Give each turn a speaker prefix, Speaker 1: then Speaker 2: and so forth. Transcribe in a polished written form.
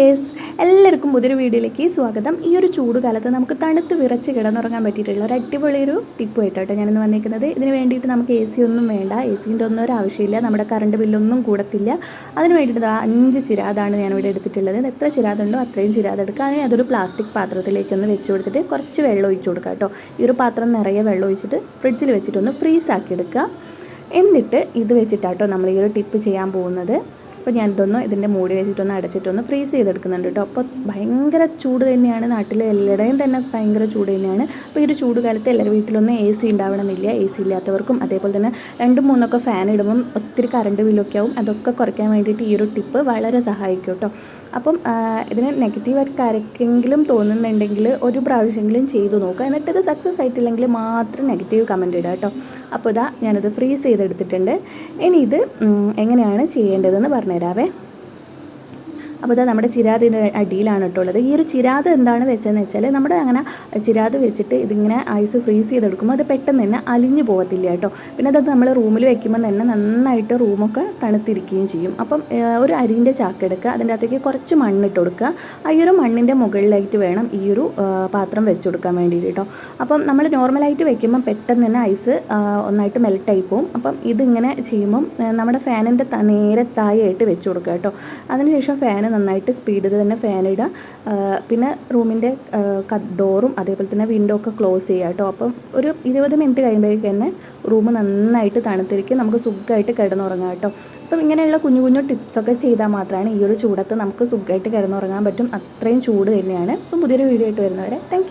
Speaker 1: Dears, എല്ലാവർക്കും പുതിയൊരു വീഡിയോയിലേക്ക് സ്വാഗതം. ഈ ഒരു ചൂട് കാലത്ത് നമുക്ക് തണുത്ത് വിറച്ച് കിടന്നുറങ്ങാൻ പറ്റിയിട്ടുള്ള ഒരു അടിപൊളിയൊരു ടിപ്പ് ആയിട്ടോ ഞാനിന്ന് വന്നിരിക്കുന്നത്. ഇതിന് വേണ്ടിയിട്ട് നമുക്ക് എ സി ഒന്നും വേണ്ട, എ സിൻ്റെ ഒന്നും ഒരു ആവശ്യമില്ല, നമ്മുടെ കറണ്ട് ബില്ലൊന്നും കൂടത്തില്ല. അതിന് വേണ്ടിയിട്ട് 5 ചിരാതാണ് ഞാനിവിടെ എടുത്തിട്ടുള്ളത്. എത്ര ചിരാതുണ്ടോ അത്രയും ചിരാത് എടുക്കുക. അതിന് അതൊരു പ്ലാസ്റ്റിക് പാത്രത്തിലേക്കൊന്ന് വെച്ച് കൊടുത്തിട്ട് കുറച്ച് വെള്ളം ഒഴിച്ച് കൊടുക്കുക കേട്ടോ. ഈ ഒരു പാത്രം നിറയെ വെള്ളം ഒഴിച്ചിട്ട് ഫ്രിഡ്ജിൽ വെച്ചിട്ടൊന്ന് ഫ്രീസ് ആക്കി എടുക്കുക. എന്നിട്ട് ഇത് വെച്ചിട്ടാട്ടോ നമ്മൾ ഈ ഒരു ടിപ്പ് ചെയ്യാൻ പോകുന്നത്. അപ്പോൾ ഞാനിതൊന്ന് ഇതിൻ്റെ മൂടി വെച്ചിട്ടൊന്ന് അടച്ചിട്ടൊന്ന് ഫ്രീസ് ചെയ്തെടുക്കുന്നുണ്ട് കേട്ടോ. അപ്പോൾ ഭയങ്കര ചൂട് തന്നെയാണ്, നാട്ടിൽ എല്ലായിടയും തന്നെ ഭയങ്കര ചൂട് തന്നെയാണ്. അപ്പോൾ ഈ ഒരു ചൂട് കാലത്ത് എല്ലാവരും വീട്ടിലൊന്നും എ സി ഉണ്ടാവണമെന്നില്ല. എ സി ഇല്ലാത്തവർക്കും അതേപോലെ തന്നെ 2-3 ഫാൻ ഇടുമ്പം ഒത്തിരി കറണ്ട് ബില്ലൊക്കെ ആവും. അതൊക്കെ കുറയ്ക്കാൻ വേണ്ടിയിട്ട് ഈ ഒരു ടിപ്പ് വളരെ സഹായിക്കും കേട്ടോ. അപ്പം ഇതിന് നെഗറ്റീവായിട്ട് ആർക്കെങ്കിലും തോന്നുന്നുണ്ടെങ്കിൽ ഒരു പ്രാവശ്യമെങ്കിലും ചെയ്തു നോക്കുക. എന്നിട്ട് ഇത് സക്സസ് ആയിട്ടില്ലെങ്കിൽ മാത്രം നെഗറ്റീവ് കമൻറ്റ് ഇടുക കേട്ടോ. അപ്പോൾ ഇതാ ഞാനിത് ഫ്രീസ് ചെയ്തെടുത്തിട്ടുണ്ട്. ഇനി ഇത് എങ്ങനെയാണ് ചെയ്യേണ്ടതെന്ന് പറഞ്ഞുതരാവേ. അപ്പോൾ ഇതാ നമ്മുടെ ചിരാതിൻ്റെ അടിയിലാണ് കേട്ടോ ഉള്ളത്. ഈ ഒരു ചിരാത് എന്താണ് വെച്ചതെന്ന് വെച്ചാൽ നമ്മുടെ അങ്ങനെ ചിരാത് വെച്ചിട്ട് ഇതിങ്ങനെ ഐസ് ഫ്രീസ് ചെയ്തെടുക്കുമ്പോൾ അത് പെട്ടെന്ന് തന്നെ അലിഞ്ഞു പോകത്തില്ല കേട്ടോ. പിന്നെ അത് നമ്മൾ റൂമിൽ വെക്കുമ്പോൾ തന്നെ നന്നായിട്ട് റൂമൊക്കെ തണുത്തിരിക്കുകയും ചെയ്യും. അപ്പം ഒരു അരിൻ്റെ ചാക്കെടുക്കുക, അതിൻ്റെ അകത്തേക്ക് കുറച്ച് മണ്ണിട്ട് കൊടുക്കുക. ഈ ഒരു മണ്ണിൻ്റെ മുകളിലായിട്ട് വേണം ഈ ഒരു പാത്രം വെച്ച് കൊടുക്കാൻ വേണ്ടിയിട്ട് കേട്ടോ. അപ്പം നമ്മൾ നോർമലായിട്ട് വെക്കുമ്പം പെട്ടെന്ന് തന്നെ ഐസ് ഒന്നായിട്ട് മെൽട്ടായി പോകും. അപ്പം ഇതിങ്ങനെ ചെയ്യുമ്പം നമ്മുടെ ഫാനിൻ്റെ നേരെ താഴെയായിട്ട് വെച്ച് കൊടുക്കുക കേട്ടോ. അതിനുശേഷം ഫാൻ നന്നായിട്ട് സ്പീഡിൽ തന്നെ ഫാൻ ഇടുക. പിന്നെ റൂമിൻ്റെ ഡോറും അതേപോലെ തന്നെ വിൻഡോ ഒക്കെ ക്ലോസ് ചെയ്യുക കേട്ടോ. അപ്പം ഒരു 20 മിനിറ്റ് കഴിയുമ്പോഴേക്ക് തന്നെ റൂം നന്നായിട്ട് തണുത്തിരിക്കും, നമുക്ക് സുഖമായിട്ട് കിടന്നുറങ്ങാം കേട്ടോ. അപ്പം ഇങ്ങനെയുള്ള കുഞ്ഞു കുഞ്ഞു ടിപ്സൊക്കെ ചെയ്താൽ മാത്രമാണ് ഈ ഒരു ചൂടത്ത് നമുക്ക് സുഖമായിട്ട് കിടന്നുറങ്ങാൻ പറ്റും. അത്രയും ചൂട് തന്നെയാണ്. അപ്പം പുതിയൊരു വീഡിയോ ആയിട്ട് വരുന്നവരെ താങ്ക് യു.